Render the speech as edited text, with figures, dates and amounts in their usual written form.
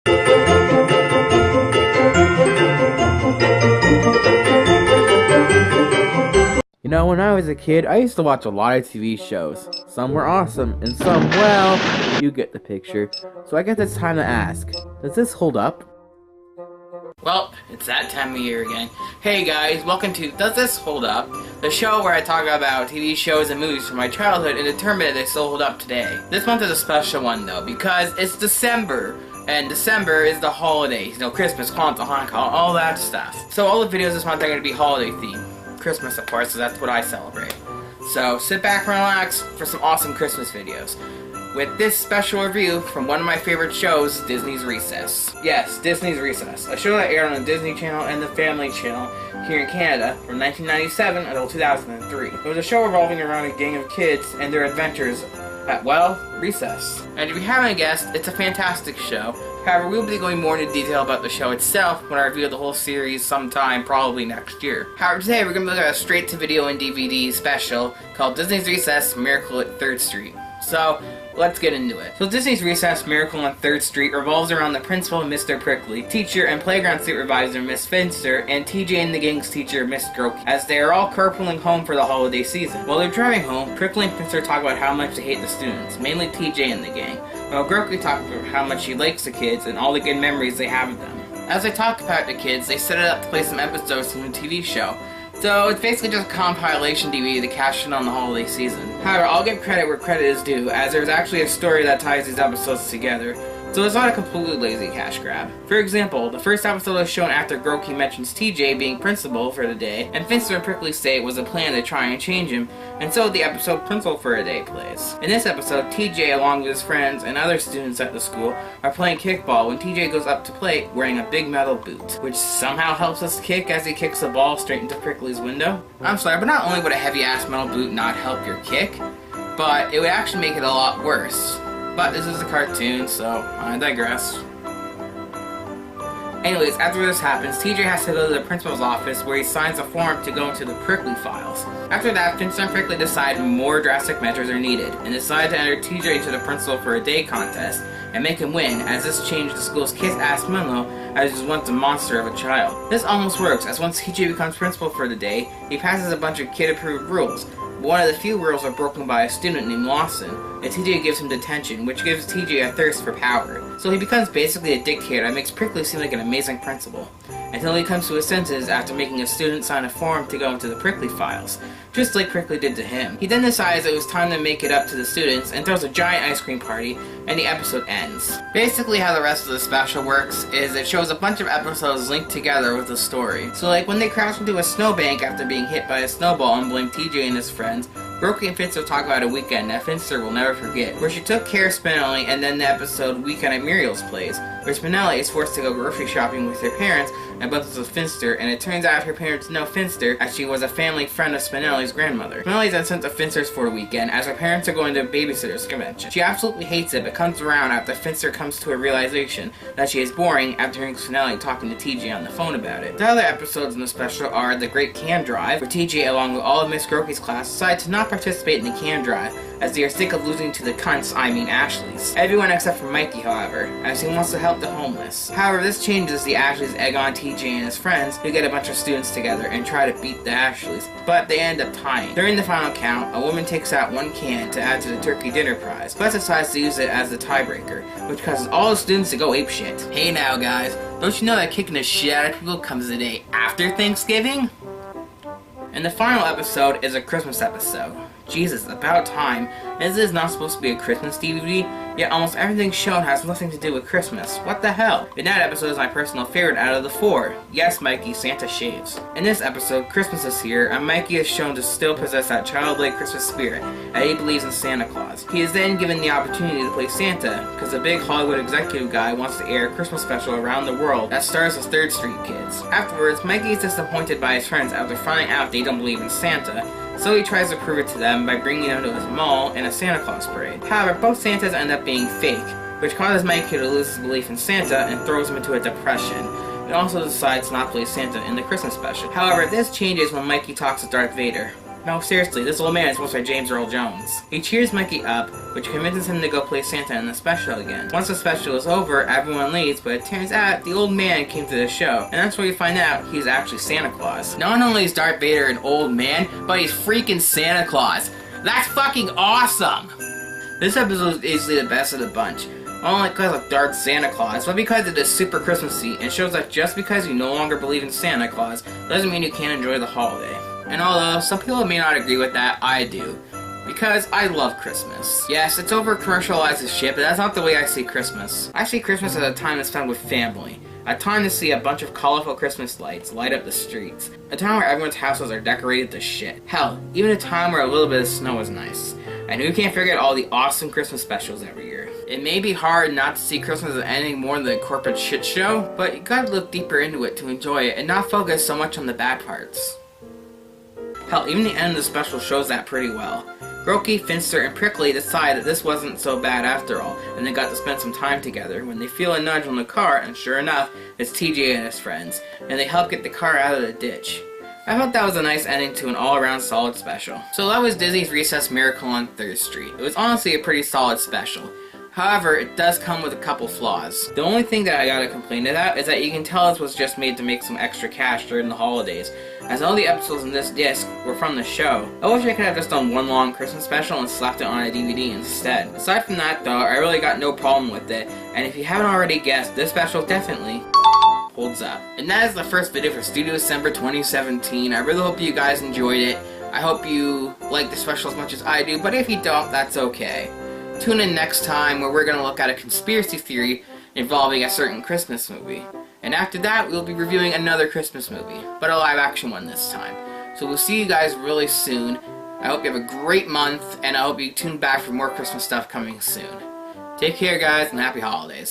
You know, when I was a kid, I used to watch a lot of TV shows. Some were awesome, and some, well, you get the picture. So I guess it's time to ask, does this hold up? Well, it's that time of year again. Hey guys, welcome to Does This Hold Up? The show where I talk about TV shows and movies from my childhood and determine if they still hold up today. This month is a special one though, because it's December. And December is the holidays, you know, Christmas, Kwanzaa, Hanukkah, all that stuff. So all the videos this month are going to be holiday themed. Christmas, of course, so that's what I celebrate. So sit back and relax for some awesome Christmas videos. With this special review from one of my favorite shows, Disney's Recess. Yes, Disney's Recess, a show that aired on the Disney Channel and the Family Channel here in Canada from 1997 until 2003. It was a show revolving around a gang of kids and their adventures at, well, recess. And if you haven't guessed, it's a fantastic show. However, we'll be going more into detail about the show itself when I review the whole series sometime probably next year. However, today we're going to look at a straight-to-video and DVD special called Disney's Recess, Miracle at 3rd Street. So, let's get into it. So Disney's Recess, Miracle on 3rd Street revolves around the principal, Mr. Prickly, teacher and playground supervisor, Miss Finster, and TJ and the gang's teacher, Miss Grotke, as they are all carpooling home for the holiday season. While they're driving home, Prickly and Finster talk about how much they hate the students, mainly TJ and the gang, while Grotke talks about how much she likes the kids and all the good memories they have of them. As they talk about the kids, they set it up to play some episodes from the TV show. So it's basically just a compilation DVD to cash in on the holiday season. However, I'll give credit where credit is due, as there's actually a story that ties these episodes together, so it's not a completely lazy cash grab. For example, the first episode is shown after Grotke mentions TJ being principal for the day, and Finster and Prickly say it was a plan to try and change him, and so the episode Principal for a Day plays. In this episode, TJ, along with his friends and other students at the school, are playing kickball when TJ goes up to play wearing a big metal boot, which somehow helps us kick as he kicks the ball straight into Prickly's window. I'm sorry, but not only would a heavy-ass metal boot not help your kick, but it would actually make it a lot worse. But this is a cartoon, so I digress. Anyways, after this happens, TJ has to go to the principal's office where he signs a form to go into the Prickly files. After that, Finster and Prickly decide more drastic measures are needed, and decide to enter TJ into the Principal for a Day contest, and make him win, as this changed the school's kiss-ass Menlo, as he was once a monster of a child. This almost works, as once TJ becomes principal for the day, he passes a bunch of kid-approved rules. But one of the few rules are broken by a student named Lawson, and TJ gives him detention, which gives TJ a thirst for power. So he becomes basically a dictator that makes Prickly seem like an amazing principal, until he comes to his senses after making a student sign a form to go into the Prickly files, just like Prickly did to him. He then decides it was time to make it up to the students and throws a giant ice cream party, and the episode ends. Basically how the rest of the special works is it shows a bunch of episodes linked together with a story. So like when they crash into a snowbank after being hit by a snowball and blame TJ and his friends, Grotke and Finster talk about a weekend that Finster will never forget, where she took care of Spinelli, and then the episode Weekend at Muriel's Place, where Spinelli is forced to go grocery shopping with her parents and bumps with Finster, and it turns out her parents know Finster as she was a family friend of Spinelli's grandmother. Spinelli is then sent to Finster's for a weekend as her parents are going to a babysitter's convention. She absolutely hates it, but comes around after Finster comes to a realization that she is boring after hearing Spinelli talking to TJ on the phone about it. The other episodes in the special are The Great Can Drive, where TJ, along with all of Miss Grotke's class, decide to not participate in the can drive, as they are sick of losing to the cunts, I mean Ashleys. Everyone except for Mikey, however, as he wants to help the homeless. However, this changes the Ashleys egg on TJ and his friends, who get a bunch of students together and try to beat the Ashleys, but they end up tying. During the final count, a woman takes out one can to add to the turkey dinner prize, but decides to use it as the tiebreaker, which causes all the students to go apeshit. Hey now guys, don't you know that kicking the shit out of people comes the day after Thanksgiving? And the final episode is a Christmas episode. Jesus, about time. This is not supposed to be a Christmas DVD, yet almost everything shown has nothing to do with Christmas. What the hell? And that episode is my personal favorite out of the 4. Yes, Mikey, Santa shaves. In this episode, Christmas is here, and Mikey is shown to still possess that childlike Christmas spirit, and he believes in Santa Claus. He is then given the opportunity to play Santa, because a big Hollywood executive guy wants to air a Christmas special around the world that stars the 3rd Street kids. Afterwards, Mikey is disappointed by his friends after finding out they don't believe in Santa, so he tries to prove it to them by bringing them to his mall in a Santa Claus parade. However, both Santas end up being fake, which causes Mikey to lose his belief in Santa and throws him into a depression. He also decides to not play Santa in the Christmas special. However, this changes when Mikey talks to Darth Vader. No, seriously, this old man is voiced by James Earl Jones. He cheers Mikey up, which convinces him to go play Santa in the special again. Once the special is over, everyone leaves, but it turns out the old man came to the show, and that's where you find out he's actually Santa Claus. Not only is Darth Vader an old man, but he's freaking Santa Claus. That's fucking awesome! This episode is easily the best of the bunch. Not only because of Darth Santa Claus, but because it is super Christmassy and shows that just because you no longer believe in Santa Claus doesn't mean you can't enjoy the holiday. And although some people may not agree with that, I do. Because I love Christmas. Yes, it's over-commercialized as shit, but that's not the way I see Christmas. I see Christmas as a time to spend with family. A time to see a bunch of colorful Christmas lights light up the streets. A time where everyone's houses are decorated to shit. Hell, even a time where a little bit of snow is nice. And who can't forget all the awesome Christmas specials every year. It may be hard not to see Christmas as anything more than a corporate shit show, but you gotta look deeper into it to enjoy it and not focus so much on the bad parts. Hell, even the end of the special shows that pretty well. Grotke, Finster, and Prickly decide that this wasn't so bad after all, and they got to spend some time together when they feel a nudge on the car, and sure enough, it's TJ and his friends, and they help get the car out of the ditch. I thought that was a nice ending to an all-around solid special. So that was Disney's Recess Miracle on 3rd Street. It was honestly a pretty solid special. However, it does come with a couple flaws. The only thing that I gotta complain about is that you can tell this was just made to make some extra cash during the holidays, as all the episodes in this disc were from the show. I wish I could have just done one long Christmas special and slapped it on a DVD instead. Aside from that though, I really got no problem with it, and if you haven't already guessed, this special definitely holds up. And that is the first video for Studiocember 2017. I really hope you guys enjoyed it. I hope you like the special as much as I do, but if you don't, that's okay. Tune in next time where we're going to look at a conspiracy theory involving a certain Christmas movie. And after that, we'll be reviewing another Christmas movie, but a live action one this time. So we'll see you guys really soon. I hope you have a great month, and I hope you tune back for more Christmas stuff coming soon. Take care guys, and happy holidays.